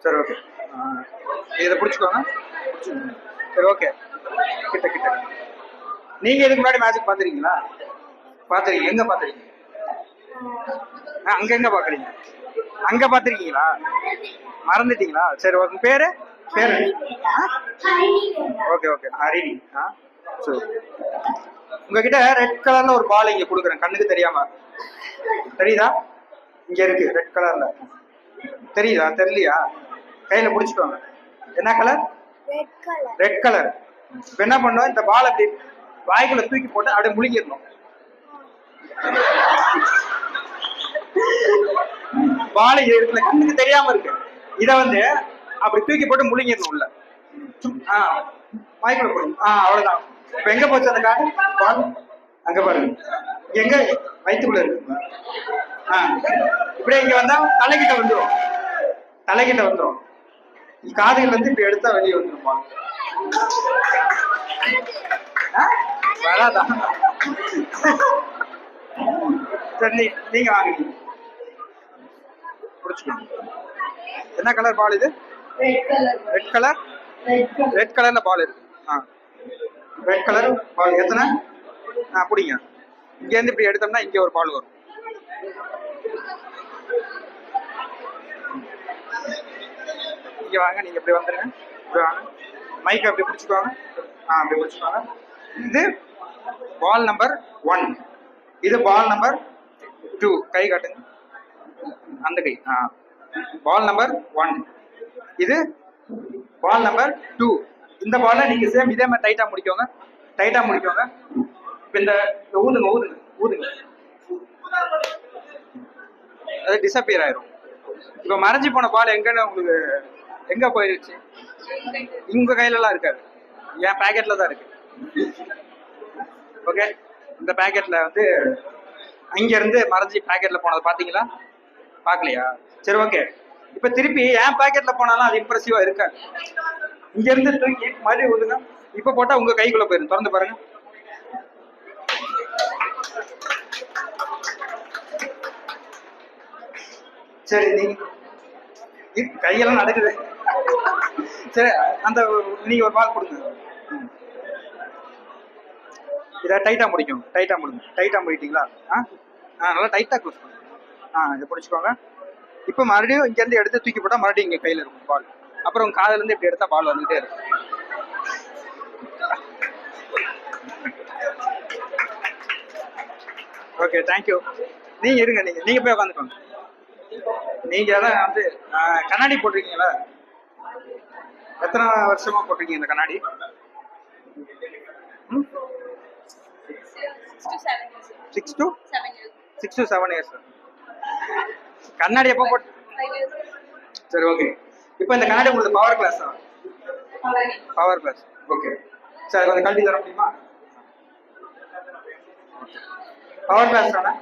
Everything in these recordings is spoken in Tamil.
சரி ஓகே. இதை பிடிச்சிக்கோங்க. சரி ஓகே. கிட்ட கிட்ட. நீங்க இதுக்கு முன்னாடி மேஜிக் பாத்துருக்கீங்களா? பாத்துருக்கீங்க. எங்க பாத்துருக்கீங்க? அங்க எங்க பாக்குறீங்க? அங்க பாத்துருக்கீங்களா? மறந்துட்டீங்களா? சரி உங்க பேரு? பேரு ஓகே ஓகே. ஹரிணி. சரி. உங்ககிட்ட ரெட் கலர்ல ஒரு பால் இங்க கொடுக்குறேன், கண்ணுக்கு தெரியாம. தெரியுதா? இங்க இருக்கு ரெட் கலர்ல. தெரியுதா? தெரியலையா? கையில பிடிச்சிக்கோங்க. என்ன கலர்? Red colour. இப்ப என்ன பண்ணுவோம், இந்த பால் அப்படி வாய்க்குள்ள தூக்கி போட்டு அப்படியே முழுங்கிடணும். பால் இருக்குல்ல, கண்ணுக்கு தெரியாம இருக்கு. இத வந்து அப்படி தூக்கி போட்டு முழுங்கிடணும் உள்ள. வாய்க்குள்ள போடும். அவ்வளவுதான். இப்ப எங்க போச்சு அந்த காடு? பால் அங்க பாருங்க. எங்க? வயிற்றுக்குள்ள இருக்கு. இப்படியே இங்க வந்தா தலைகிட்ட வந்துடும். தலைகிட்ட வந்துடும். காதுகள் வந்து இப்படி எடுத்தா வெளியே வந்துருமா? வராதா? சரி நீங்க வாங்க. புடிச்சுக்கோங்க. என்ன கலர் பால் இது? Red colour. ரெட் கலர்ல பால் இருக்கு. ரெட் கலர் பால் எத்தனை? பிடிங்க. இங்க இருந்து இப்படி எடுத்தோம்னா இங்க ஒரு பால் வரும். இங்க வாங்க, நீங்க இப்படி வந்துருங்க. இப்படி வாங்க. மைக் அப்படி பிடிச்சிக்கோங்க. அப்படி பிடிச்சிக்கோங்க. இது பால் நம்பர் 1. இது பால் நம்பர் 2. கை காட்டுங்க. அந்த கை. பால் நம்பர் 1. இது பால் நம்பர் 2. இந்த பாலை நீங்க சேம் இதே மாதிரி டைட்டா முடிக்கோங்க. டைட்டா முடிக்கோங்க. இப்ப இந்த ஊதுங்க ஊதுங்க ஊதுங்க. அது டிசப்பியர் ஆயிரும். இப்ப மறைஞ்சு போன பால் எங்கன்னு உங்களுக்கு எங்க போயிருச்சு? உங்க கையில எல்லாம் இருக்காது, என் பேக்கெட்ல தான் இருக்கு. ஓகே. இந்த பேக்கெட்ல வந்து அங்க இருந்து மறைஞ்சி பேக்கெட்ல போனது பாத்தீங்களா? பாக்கலையா? சரி ஓகே. இப்ப திருப்பி என் பேக்கெட்ல போனாலும் அது இம்ப்ரெசிவா இருக்காது. இங்க இருந்து தூக்கி மறுபடியும் ஊதுங்க. இப்ப போட்டா உங்க கைக்குள்ள போயிடும். திறந்து பாருங்க. சரி நீங்க கையெல்லாம் நடக்குது. சரி அந்த நீங்க ஒரு பால் கொடுங்க. இதை டைட்டா முடிக்கும். டைட்டா முடிங்க. டைட்டா முடிட்டீங்களா? நல்லா டைட்டா க்ளோஸ் பண்ணுங்க. இதை பிடிச்சிக்கோங்க. இப்போ மறுபடியும் இங்க இருந்து எடுத்து தூக்கி போட்டா மறுபடியும் இங்க கையில இருக்கும் பால். அப்புறம் காதுல இருந்து இப்படி எடுத்தா பால் வந்துட்டே இருக்கும். Okay thank you. நீங்க இருங்க. நீங்க போய் உட்காந்துக்கோங்க. நீங்க அதான் வந்து கண்ணாடி போட்டிருக்கீங்களா? எத்தனை வருஷமா போட்டிருக்கீங்க இந்த கண்ணாடி? 6 to 7 years. கண்ணாடி எப்போ போட்டு? சரி ஓகே. இப்போ இந்த கண்ணாடி உங்களுக்கு power class. Power class. Okay. சரி கொஞ்சம் கழட்டி தர முடியுமா? பவர் கிளாஸ் தானே?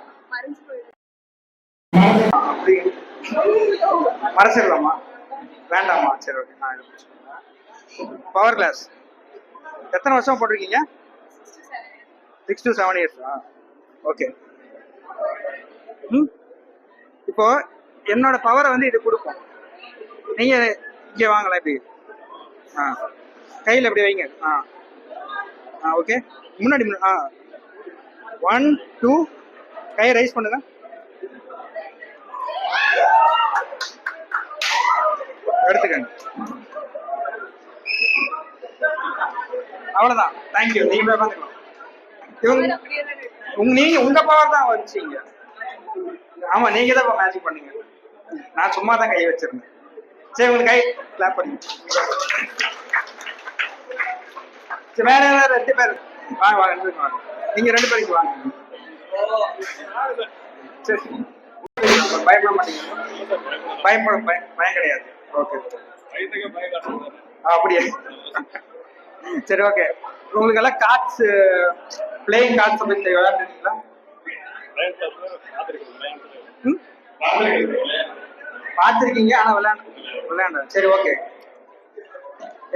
அப்படி மறைச்சிடலாமா? வேண்டாமா? சரி ஓகே. பவர் கிளாஸ் எத்தனை வருஷம் போட்டிருக்கீங்க? 6 to 7 years. ஓகே. இப்போ என்னோட பவரை வந்து இது கொடுக்கும். நீங்க இங்க வாங்கலாம். இப்படி கையில் எப்படி வைங்க. ஓகே. முன்னாடி 1 2 கையை ரைஸ் பண்ணுங்க. எடுத்துக்கங்க. அவ்வளவுதான். தேங்க்யூ. நீங்க போய் உட்காந்துக்கலாம். நீங்க உங்க பவர் தான் வந்துச்சீங்க. ஆமா நீங்க தான் மேஜிக் பண்ணீங்க. நான் சும்மா தான் கை வச்சிருந்தேன். சரி உங்களுக்கு கை கிளாப் பண்ணி. சரி வேற யாராவது 2 பேர் வாங்க வாங்க 2 பேர் வாங்க. நீங்க 2 பேருக்கு வாங்க. சரி பயப்பட மாட்டீங்க? பயம் கிடையாது. ஓகே. அப்படியே. சரி ஓகே. உங்களுக்கு எல்லாம் கார்ட்ஸ் பிளேயிங் கார்ட்ஸ் பத்தி விளையாடுறீங்களா? பார்த்துருக்கீங்க ஆனா விளையாண்டு. சரி ஓகே.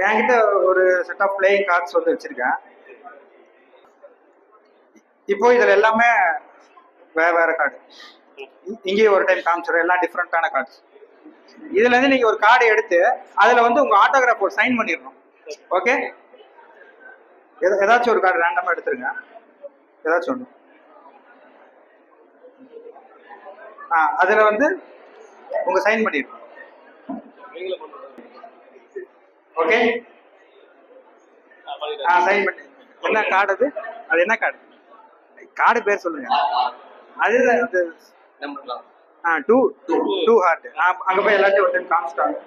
என்கிட்ட ஒரு செட் ஆஃப் பிளேயிங் கார்ட்ஸ் வந்து வச்சிருக்கேன். இப்போ இதுல எல்லாமே வேற வேற கார்டு. இங்கேயும் ஒரு டைம் காமிச்சிடும். எல்லாம் டிஃப்ரெண்டான கார்ட்ஸ். இதுல இருந்து நீங்க ஒரு கார்டு எடுத்து அதுல வந்து உங்க ஆட்டோகிராஃப் ஒரு சைன் பண்ணிடணும். ஓகே, ஏதாச்சும் ஒரு கார்டு ரேண்டமா எடுத்துருங்க, ஏதாச்சும் ஒன்று. அதுல வந்து உங்க சைன் பண்ணிடணும். ஓகே, சைன் பண்ணி. என்ன கார்டு அது? அது என்ன கார்டு? கார்டு பேர் சொல்லுங்க. அதுதான் அது. Too hard. அங்க போய் எல்லாத்தையும் ஒரு டைம் காமிச்சிட்டாங்க.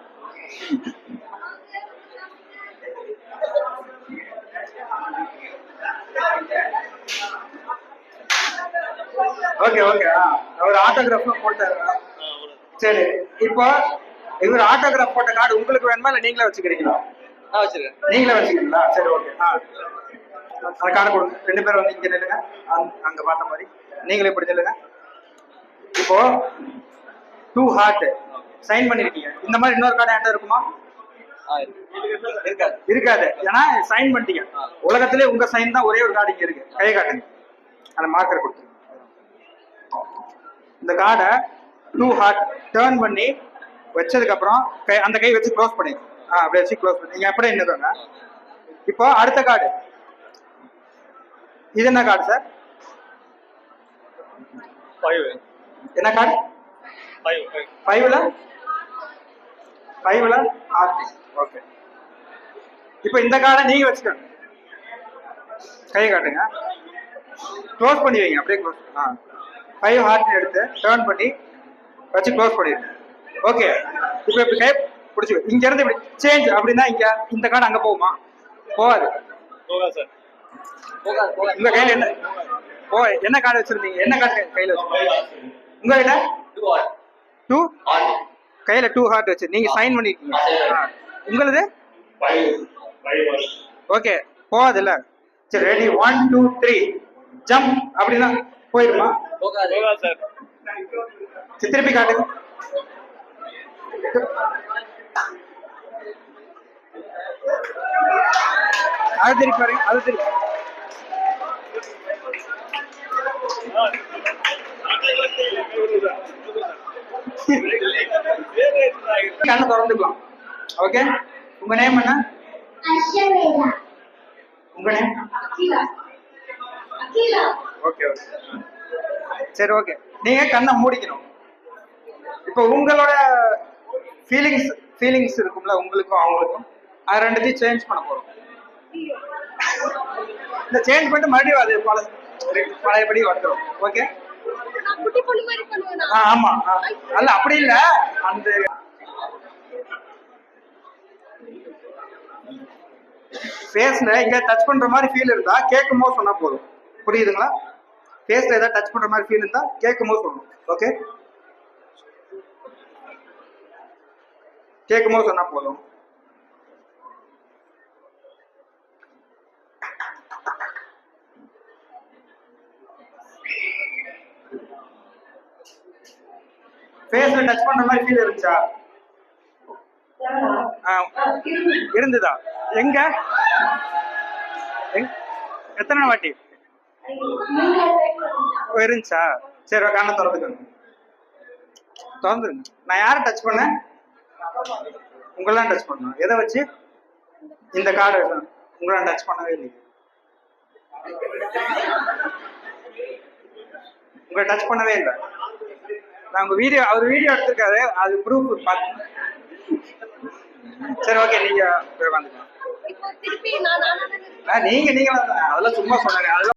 ஓகே ஓகே, அவர் ஆட்டோகிராஃப் போட்டாரு. சரி, இப்போ இவர் ஆட்டோகிராஃப் போட்ட கார்டு உங்களுக்கு வேணுமா இல்ல நீங்களே வச்சுக்கிறீங்களா? நீங்களே வச்சுக்கிறீங்களா? சரி, ஓகே. அந்த கார்டு கொடுங்க. 2 பேரும் வந்து இங்க நில்லுங்க, அங்க பார்த்த மாதிரி. நீங்களே இப்படி நில்லுங்க. இப்போ 2 ஹார்ட் சைன் பண்ணிருக்கீங்க. இந்த மாதிரி இன்னொரு கார்டு என்கிட்ட இருக்குமா? இருக்காது. ஏன்னா சைன் பண்ணிட்டீங்க. உலகத்திலே உங்க சைன் தான் ஒரே ஒரு கார்டு இங்க இருக்கு. கையை காட்டுங்க, அந்த மார்க்கர் கொடுத்து இந்த கார்டை 2 ஹார்ட் டேர்ன் பண்ணி வச்சதுக்கு அப்புறம் அந்த கை வச்சு க்ளோஸ் பண்ணி அப்படி வச்சு க்ளோஸ் பண்ணி நீங்க அப்படியே நின்னுக்கோங்க. இப்போ அடுத்த கார்டு. இது என்ன கார்டு சார்? என்ன கார்டு? 5ல ஹார்ட். ஓகே, இப்போ இந்த கார்டை நீங்க வச்சுக்கோங்க. கையை காட்டுங்க, க்ளோஸ் பண்ணி வைங்க. அப்படியே க்ளோஸ். 5 ஹார்ட் எடுத்து டேர்ன் பண்ணி வச்சு க்ளோஸ் பண்ணிடுங்க. ஓகே, இப்போ இப்படி கை பிடிச்சி இங்க இருந்து இப்படி சேஞ்ச் அப்படின்னா இங்க இந்த கார்டு அங்க போகுமா? போகாது. உங்க கையில என்ன என்ன கார்டு வச்சிருந்தீங்க? என்ன கார்டு கையில வச்சிருந்தீங்க? உங்க கையில 2 கையில 2 ஹார்ட் வச்சு நீங்க சைன் பண்ணிருக்கீங்க. உங்களுது ஓகே, போகாது இல்ல? சரி, ரெடி, 1 2 3 ஜம்ப் அப்படின்னா போயிருமா? திருப்பி காட்டுங்க. அது திருப்பி பாருங்க, அது திருப்பி. கண்ணு திறந்துக்கலாம். ஓகே, உங்க நேம் என்ன? உங்க நேம்? ஓகே ஓகே, சரி, ஓகே. நீங்க கண்ணை மூடிக்கணும். இப்போ உங்களோட ஃபீலிங்ஸ் இருக்கும்ல, உங்களுக்கும் அவங்களுக்கும். அது ரெண்டுத்தையும் சேஞ்ச் பண்ண போறோம். இந்த சேஞ்ச் பண்ணிட்டு மறுபடியும் அது பழையபடி வந்துடும். ஓகே, ஆமா, அல்ல அப்படி இல்ல. அந்த ஃபேஸ்ல இங்க டச் பண்ற மாதிரி ஃபீல் இருந்தா கேட்கும் போது சொன்னா போதும். புரியுதுங்களா? ஃபேஸ்ல ஏதாவது டச் பண்ற மாதிரி ஃபீல் இருந்தா கேட்கும் போது சொல்லணும். ஓகே, கேட்கும் போது சொன்னா போதும். ஃபேஸ்ல டச் பண்ற மாதிரி ஃபீல் இருந்துச்சா? இருந்துதா? எங்க எத்தனை வாட்டி இருந்துச்சா? சரி, கண்ணை திறந்துக்கோங்க. திறந்துருங்க. நான் யாரை டச் பண்ணேன்? உங்களெல்லாம் டச் பண்ணணும். எதை வச்சு? இந்த கார்டு உங்களெல்லாம் டச் பண்ணவே இல்லை. உங்களை டச் பண்ணவே இல்லை. நான் உங்க வீடியோ, அவர் வீடியோ எடுத்திருக்காரு, அது ப்ரூஃப் பார்த்து. சரி, ஓகே, நீங்க வந்துக்கலாம். நீங்க அதெல்லாம் சும்மா சொன்னாங்க. அதெல்லாம்